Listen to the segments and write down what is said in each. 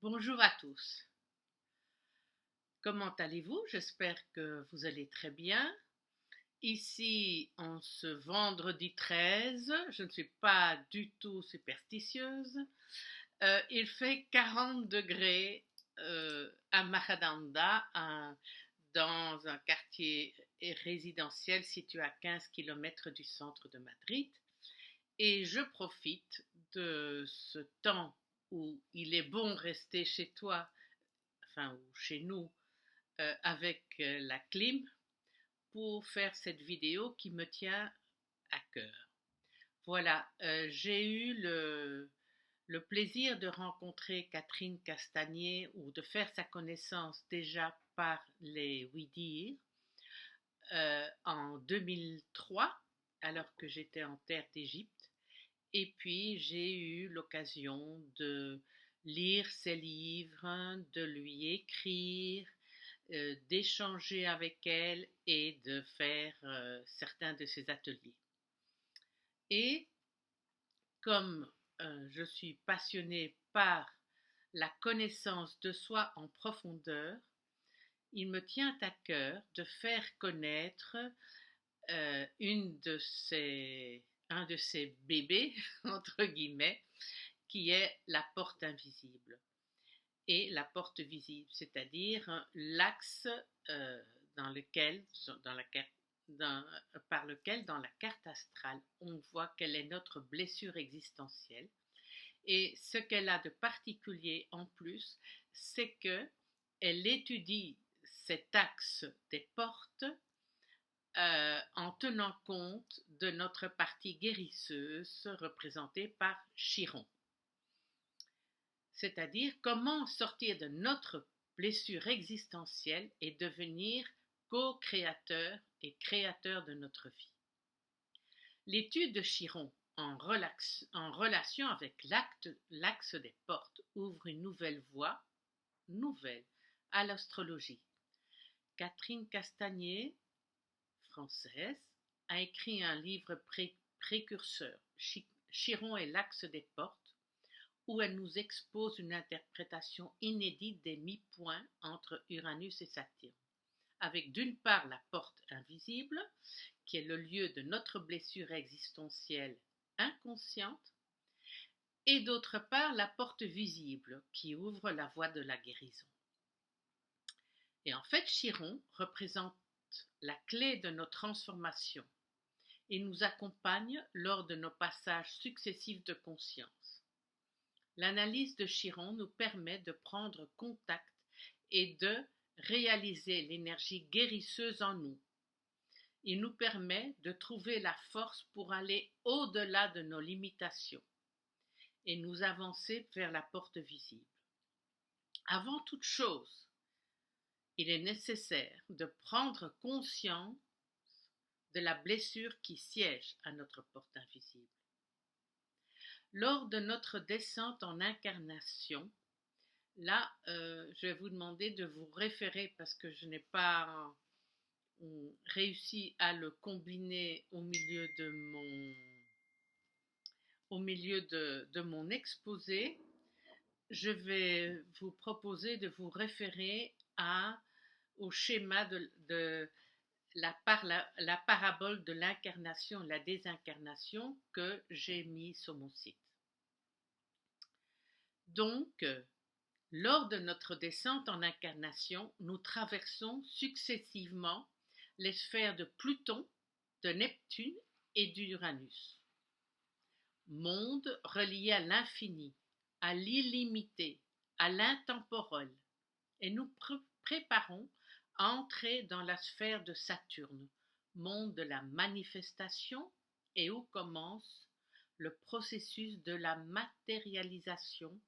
Bonjour à tous. Comment allez-vous? J'espère que vous allez très bien. Ici, en ce vendredi 13, je ne suis pas du tout superstitieuse. Il fait 40 degrés à Majadahonda, dans un quartier résidentiel situé à 15 km du centre de Madrid. Et je profite de ce temps où il est bon rester chez toi, enfin, ou chez nous, avec la clim pour faire cette vidéo qui me tient à cœur. Voilà, j'ai eu le plaisir de rencontrer Catherine Castagnier ou de faire sa connaissance déjà par les Oui-Dire en 2003, alors que j'étais en terre d'Égypte. Et puis j'ai eu l'occasion de lire ses livres, de lui écrire, d'échanger avec elle et de faire certains de ses ateliers. Et comme je suis passionnée par la connaissance de soi en profondeur, il me tient à cœur de faire connaître un de ces bébés, entre guillemets, qui est la porte invisible. Et la porte visible, c'est-à-dire l'axe euh, dans lequel, dans la, dans, par lequel, dans la carte astrale, on voit quelle est notre blessure existentielle. Et ce qu'elle a de particulier en plus, c'est qu'elle étudie cet axe des portes en tenant compte de notre partie guérisseuse représentée par Chiron. C'est-à-dire comment sortir de notre blessure existentielle et devenir co-créateur et créateur de notre vie. L'étude de Chiron en relation avec l'axe des portes ouvre une nouvelle voie, nouvelle, à l'astrologie. Catherine Castagnier, française, a écrit un livre précurseur, Chiron et l'axe des portes, où elle nous expose une interprétation inédite des mi-points entre Uranus et Saturne, avec d'une part la porte invisible, qui est le lieu de notre blessure existentielle inconsciente, et d'autre part la porte visible, qui ouvre la voie de la guérison. Et en fait, Chiron représente la clé de nos transformations et nous accompagne lors de nos passages successifs de conscience. L'analyse de Chiron nous permet de prendre contact et de réaliser l'énergie guérisseuse en nous. Il nous permet de trouver la force pour aller au-delà de nos limitations et nous avancer vers la porte visible. Avant toute chose, il est nécessaire de prendre conscience de la blessure qui siège à notre porte invisible. Lors de notre descente en incarnation, là, je vais vous demander de vous référer parce que je n'ai pas réussi à le combiner au milieu de mon exposé. Je vais vous proposer de vous référer au schéma de la parabole de l'incarnation et la désincarnation que j'ai mis sur mon site. Donc, lors de notre descente en incarnation, nous traversons successivement les sphères de Pluton, de Neptune et d'Uranus. Monde relié à l'infini, à l'illimité, à l'intemporel, et nous préparons à entrer dans la sphère de Saturne, monde de la manifestation et où commence le processus de la matérialisation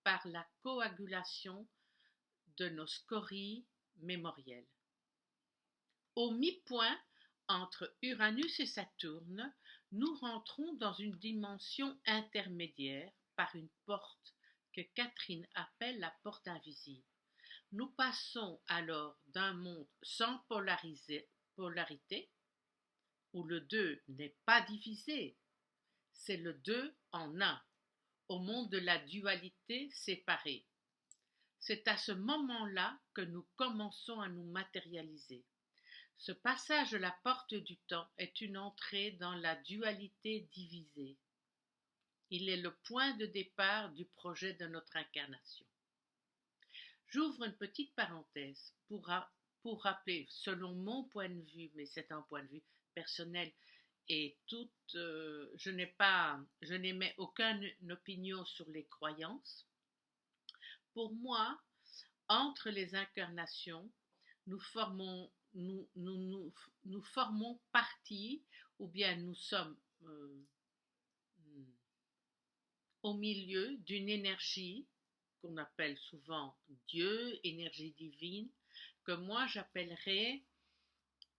par la coagulation de nos scories mémorielles. Au mi-point entre Uranus et Saturne, nous rentrons dans une dimension intermédiaire par une porte que Catherine appelle la porte invisible. Nous passons alors d'un monde sans polarité, où le 2 n'est pas divisé, c'est le 2 en un, au monde de la dualité séparée, c'est à ce moment-là que nous commençons à nous matérialiser. Ce passage de la porte du temps est une entrée dans la dualité divisée. Il est le point de départ du projet de notre incarnation. J'ouvre une petite parenthèse pour rappeler, selon mon point de vue, mais c'est un point de vue personnel et je n'émets aucune opinion sur les croyances. Pour moi, entre les incarnations, nous formons partie, ou bien nous sommes au milieu d'une énergie qu'on appelle souvent Dieu, énergie divine, que moi j'appellerais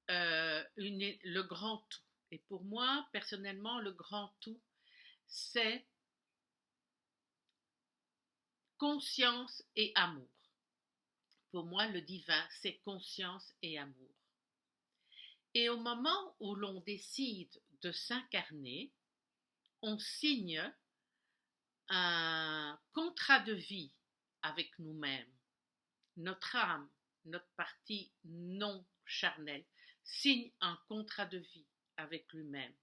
le grand tout. Et pour moi, personnellement, le grand tout, c'est conscience et amour. Pour moi, le divin, c'est conscience et amour. Et au moment où l'on décide de s'incarner, on signe un contrat de vie avec nous-mêmes. Notre âme, notre partie non charnelle, signe un contrat de vie avec lui-même,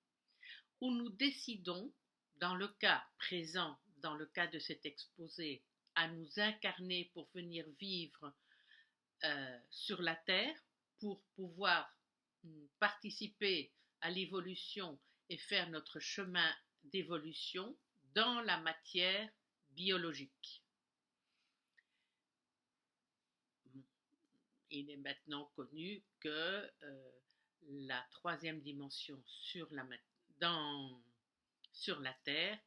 où nous décidons, dans le cas présent, dans le cas de cet exposé, à nous incarner pour venir vivre sur la Terre, pour pouvoir participer à l'évolution et faire notre chemin d'évolution dans la matière biologique. Il est maintenant connu que la troisième dimension sur la Terre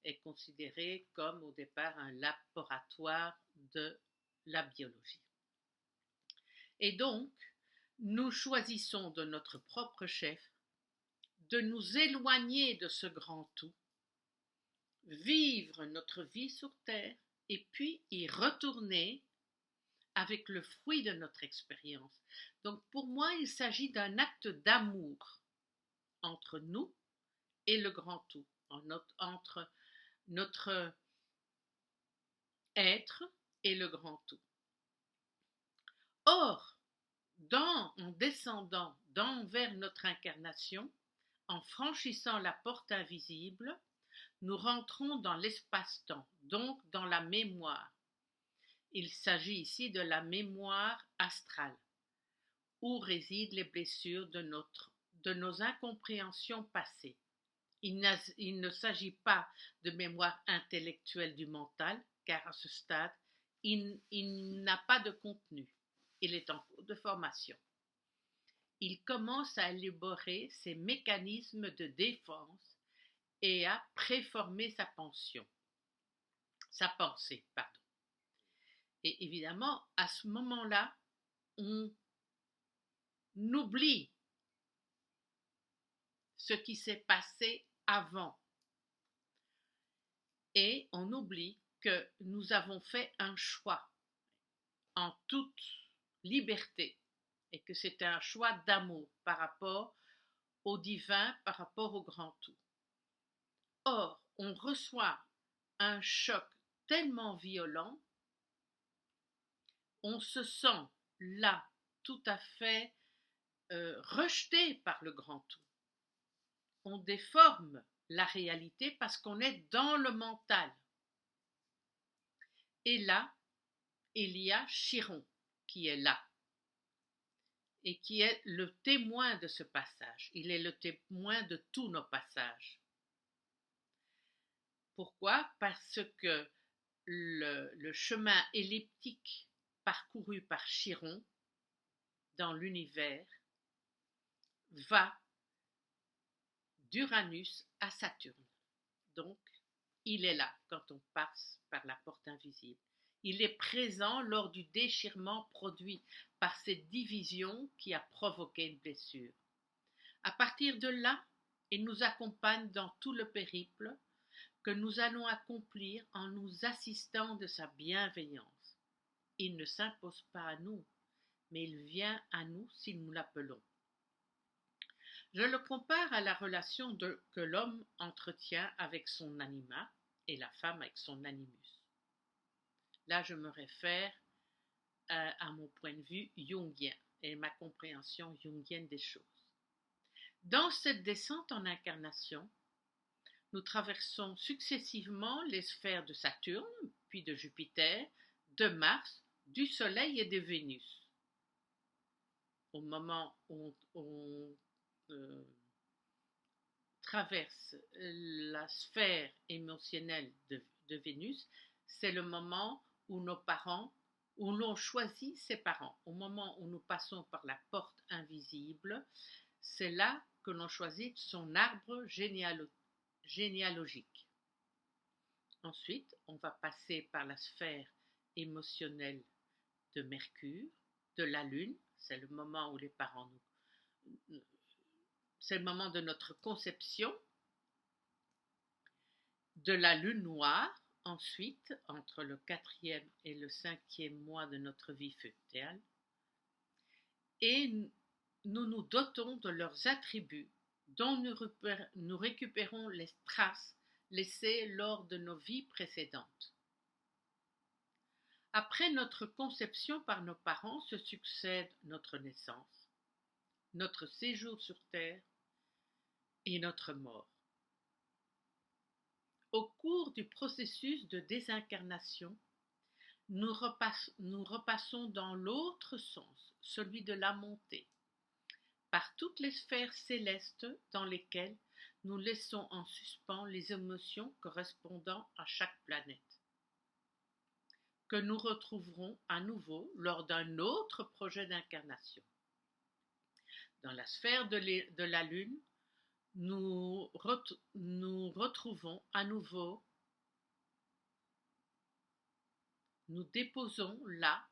est considérée comme au départ un laboratoire de la biologie. Et donc, nous choisissons de notre propre chef de nous éloigner de ce grand tout, vivre notre vie sur Terre et puis y retourner avec le fruit de notre expérience. Donc pour moi, il s'agit d'un acte d'amour entre nous et le grand tout, entre notre être et le grand tout. Or, en descendant vers notre incarnation, en franchissant la porte invisible, nous rentrons dans l'espace-temps, donc dans la mémoire. Il s'agit ici de la mémoire astrale, où résident les blessures de nos incompréhensions passées. Il ne s'agit pas de mémoire intellectuelle du mental, car à ce stade, il n'a pas de contenu. Il est en cours de formation. Il commence à élaborer ses mécanismes de défense et à préformer sa pensée. Et évidemment, à ce moment-là, on oublie ce qui s'est passé avant. Et on oublie que nous avons fait un choix en toute liberté et que c'est un choix d'amour par rapport au divin, par rapport au grand tout. Or, on reçoit un choc tellement violent, on se sent là tout à fait rejeté par le grand tout. On déforme la réalité parce qu'on est dans le mental. Et là, il y a Chiron qui est là et qui est le témoin de ce passage. Il est le témoin de tous nos passages. Pourquoi ? Parce que le chemin elliptique parcouru par Chiron dans l'univers va d'Uranus à Saturne. Donc, il est là quand on passe par la porte invisible. Il est présent lors du déchirement produit par cette division qui a provoqué une blessure. À partir de là, il nous accompagne dans tout le périple que nous allons accomplir en nous assistant de sa bienveillance. Il ne s'impose pas à nous, mais il vient à nous si nous l'appelons. Je le compare à la relation que l'homme entretient avec son anima et la femme avec son animus. Là, je me réfère à mon point de vue jungien et ma compréhension jungienne des choses. Dans cette descente en incarnation, nous traversons successivement les sphères de Saturne, puis de Jupiter, de Mars, du Soleil et de Vénus. Au moment où on traverse la sphère émotionnelle de Vénus, c'est le moment où nos parents, où l'on choisit ses parents. Au moment où nous passons par la porte invisible, c'est là que l'on choisit son arbre généalogique. Ensuite, on va passer par la sphère émotionnelle de Mercure, de la Lune, c'est le moment où les parents c'est le moment de notre conception, de la Lune noire, ensuite, entre le 4e et le 5e mois de notre vie fœtale, et nous nous dotons de leurs attributs dont nous récupérons les traces laissées lors de nos vies précédentes. Après notre conception par nos parents se succède notre naissance, notre séjour sur Terre et notre mort. Au cours du processus de désincarnation, nous repassons dans l'autre sens, celui de la montée, par toutes les sphères célestes dans lesquelles nous laissons en suspens les émotions correspondant à chaque planète, que nous retrouverons à nouveau lors d'un autre projet d'incarnation. Dans la sphère de la Lune, nous retrouvons à nouveau, nous déposons là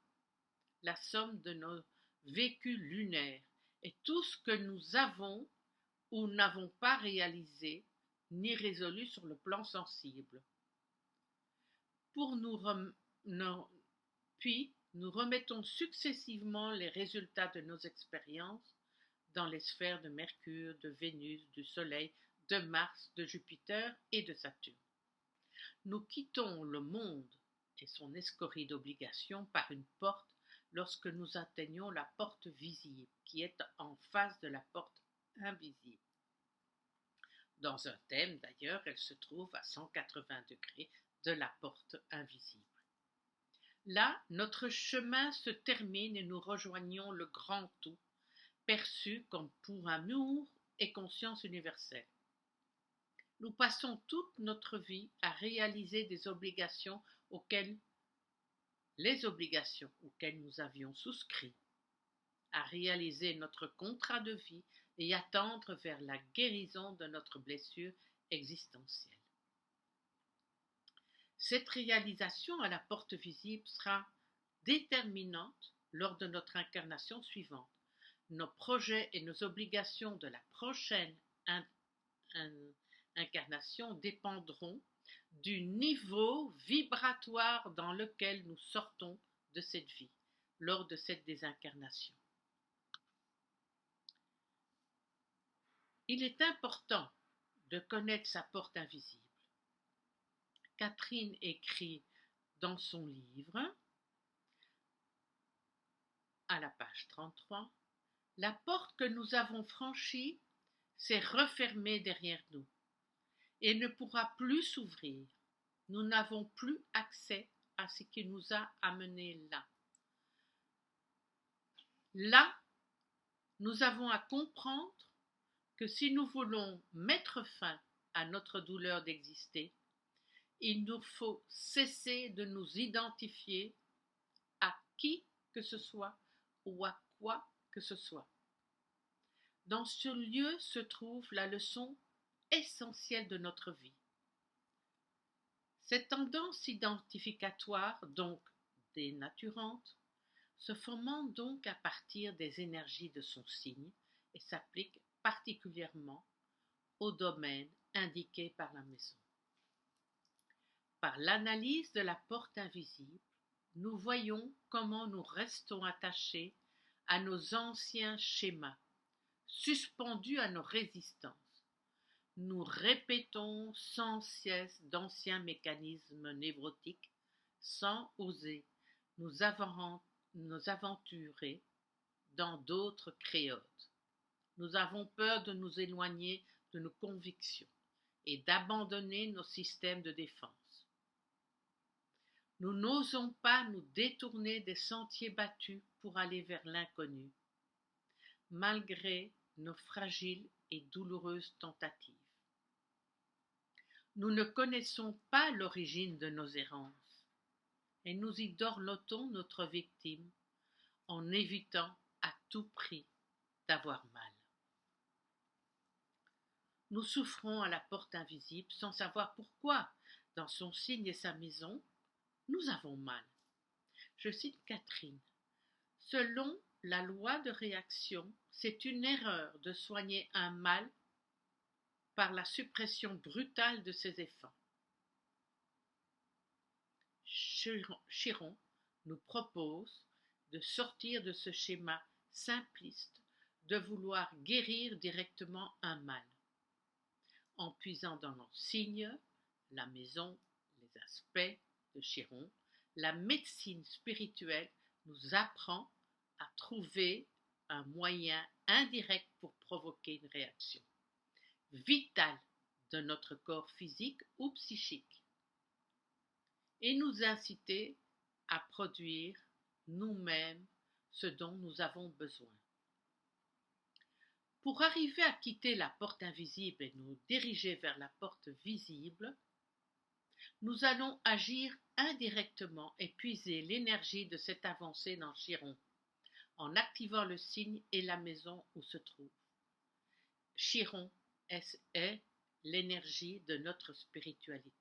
la somme de nos vécus lunaires et tout ce que nous avons ou n'avons pas réalisé ni résolu sur le plan sensible. Puis nous remettons successivement les résultats de nos expériences dans les sphères de Mercure, de Vénus, du Soleil, de Mars, de Jupiter et de Saturne. Nous quittons le monde et son escorie d'obligations par une porte lorsque nous atteignons la porte visible, qui est en face de la porte invisible. Dans un thème, d'ailleurs, elle se trouve à 180 degrés de la porte invisible. Là, notre chemin se termine et nous rejoignons le grand tout, perçu comme pour amour et conscience universelle. Nous passons toute notre vie à réaliser les obligations auxquelles nous avions souscrit, à réaliser notre contrat de vie et à tendre vers la guérison de notre blessure existentielle. Cette réalisation à la porte visible sera déterminante lors de notre incarnation suivante. Nos projets et nos obligations de la prochaine incarnation dépendront du niveau vibratoire dans lequel nous sortons de cette vie lors de cette désincarnation. Il est important de connaître sa porte invisible. Catherine écrit dans son livre, à la page 33, « La porte que nous avons franchie s'est refermée derrière nous et ne pourra plus s'ouvrir. Nous n'avons plus accès à ce qui nous a amenés là. Là, nous avons à comprendre que si nous voulons mettre fin à notre douleur d'exister, il nous faut cesser de nous identifier à qui que ce soit ou à quoi que ce soit. Dans ce lieu se trouve la leçon essentielle de notre vie. Cette tendance identificatoire, donc dénaturante, se fomente donc à partir des énergies de son signe et s'applique particulièrement au domaine indiqué par la maison. Par l'analyse de la porte invisible, nous voyons comment nous restons attachés à nos anciens schémas, suspendus à nos résistances. Nous répétons sans cesse d'anciens mécanismes névrotiques sans oser nous nous aventurer dans d'autres créodes. Nous avons peur de nous éloigner de nos convictions et d'abandonner nos systèmes de défense. Nous n'osons pas nous détourner des sentiers battus pour aller vers l'inconnu, malgré nos fragiles et douloureuses tentatives. Nous ne connaissons pas l'origine de nos errances et nous y dorlotons notre victime en évitant à tout prix d'avoir mal. Nous souffrons à la porte invisible sans savoir pourquoi, dans son signe et sa maison, nous avons mal. Je cite Catherine. Selon la loi de réaction, c'est une erreur de soigner un mal par la suppression brutale de ses effets. Chiron nous propose de sortir de ce schéma simpliste de vouloir guérir directement un mal, en puisant dans nos signes, la maison, les aspects de Chiron. La médecine spirituelle nous apprend à trouver un moyen indirect pour provoquer une réaction vitale de notre corps physique ou psychique et nous inciter à produire nous-mêmes ce dont nous avons besoin. Pour arriver à quitter la porte invisible et nous diriger vers la porte visible, nous allons agir indirectement et puiser l'énergie de cette avancée dans Chiron, en activant le signe et la maison où se trouve. Chiron est l'énergie de notre spiritualité.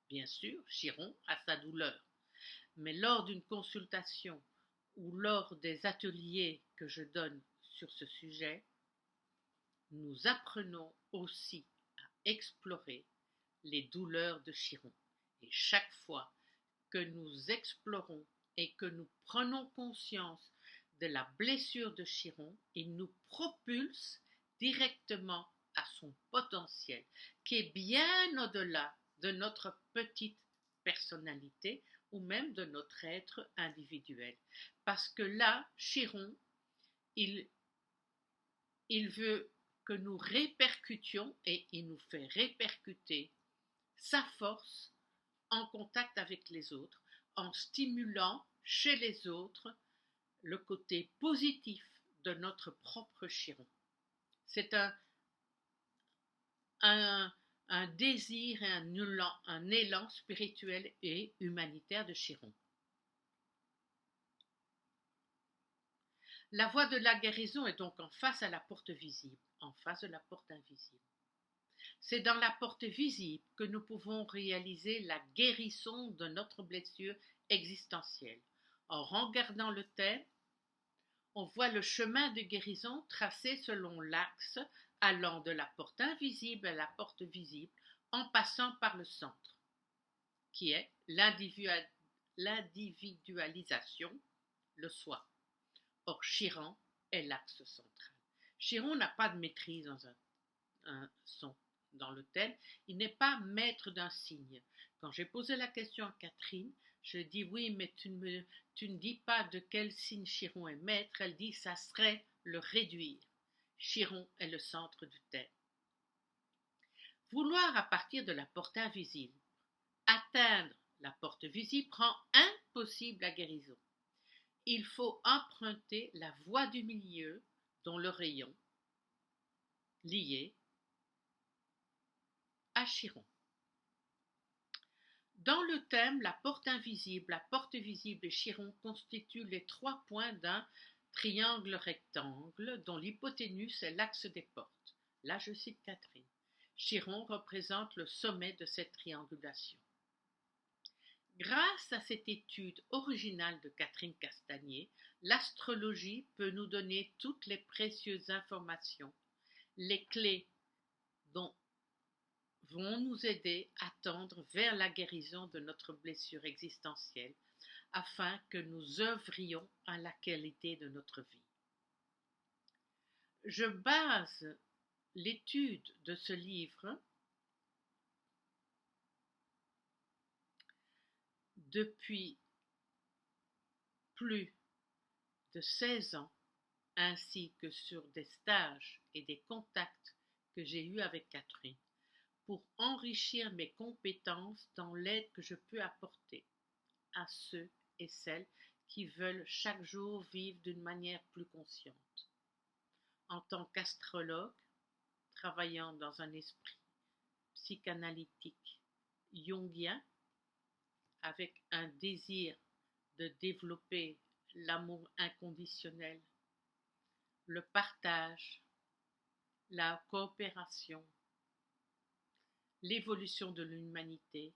Bien sûr, Chiron a sa douleur, mais lors d'une consultation ou lors des ateliers que je donne sur ce sujet, nous apprenons aussi à explorer les douleurs de Chiron. Et chaque fois que nous explorons et que nous prenons conscience de la blessure de Chiron, il nous propulse directement à son potentiel, qui est bien au-delà de notre petite personnalité ou même de notre être individuel. Parce que là, Chiron, il veut que nous répercutions et il nous fait répercuter sa force en contact avec les autres, en stimulant chez les autres le côté positif de notre propre Chiron. C'est un désir et un élan spirituel et humanitaire de Chiron. La voie de la guérison est donc en face à la porte visible, en face de la porte invisible. C'est dans la porte visible que nous pouvons réaliser la guérison de notre blessure existentielle. En regardant le thème, on voit le chemin de guérison tracé selon l'axe allant de la porte invisible à la porte visible en passant par le centre, qui est l'individualisation, le soi. Or, Chiron est l'axe central. Chiron n'a pas de maîtrise dans le thème, il n'est pas maître d'un signe. Quand j'ai posé la question à Catherine, je dis oui, mais tu ne dis pas de quel signe Chiron est maître. Elle dit ça serait le réduire. Chiron est le centre du thème. Vouloir à partir de la porte invisible atteindre la porte visible rend impossible la guérison. Il faut emprunter la voie du milieu dont le rayon lié à Chiron. Dans le thème, la porte invisible, la porte visible et Chiron constituent les 3 points d'un triangle rectangle dont l'hypoténuse est l'axe des portes. Là, je cite Catherine. Chiron représente le sommet de cette triangulation. Grâce à cette étude originale de Catherine Castagnier, l'astrologie peut nous donner toutes les précieuses informations, les clés dont vont nous aider à tendre vers la guérison de notre blessure existentielle afin que nous œuvrions à la qualité de notre vie. Je base l'étude de ce livre depuis plus de 16 ans, ainsi que sur des stages et des contacts que j'ai eus avec Catherine, pour enrichir mes compétences dans l'aide que je peux apporter à ceux et celles qui veulent chaque jour vivre d'une manière plus consciente. En tant qu'astrologue, travaillant dans un esprit psychanalytique jungien, avec un désir de développer l'amour inconditionnel, le partage, la coopération, l'évolution de l'humanité,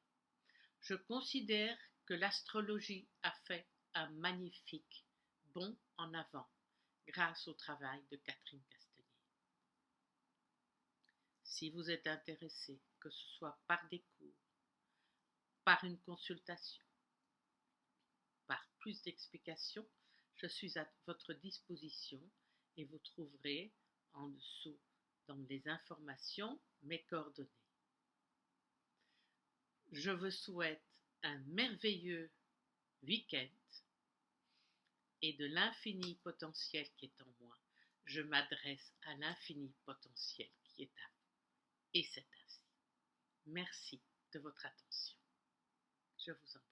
je considère que l'astrologie a fait un magnifique bond en avant grâce au travail de Catherine Castelier. Si vous êtes intéressé, que ce soit par des cours, par une consultation, par plus d'explications, je suis à votre disposition et vous trouverez en dessous dans les informations mes coordonnées. Je vous souhaite un merveilleux week-end et de l'infini potentiel qui est en moi. Je m'adresse à l'infini potentiel qui est à vous. Et c'est ainsi. Merci de votre attention. Je vous en prie.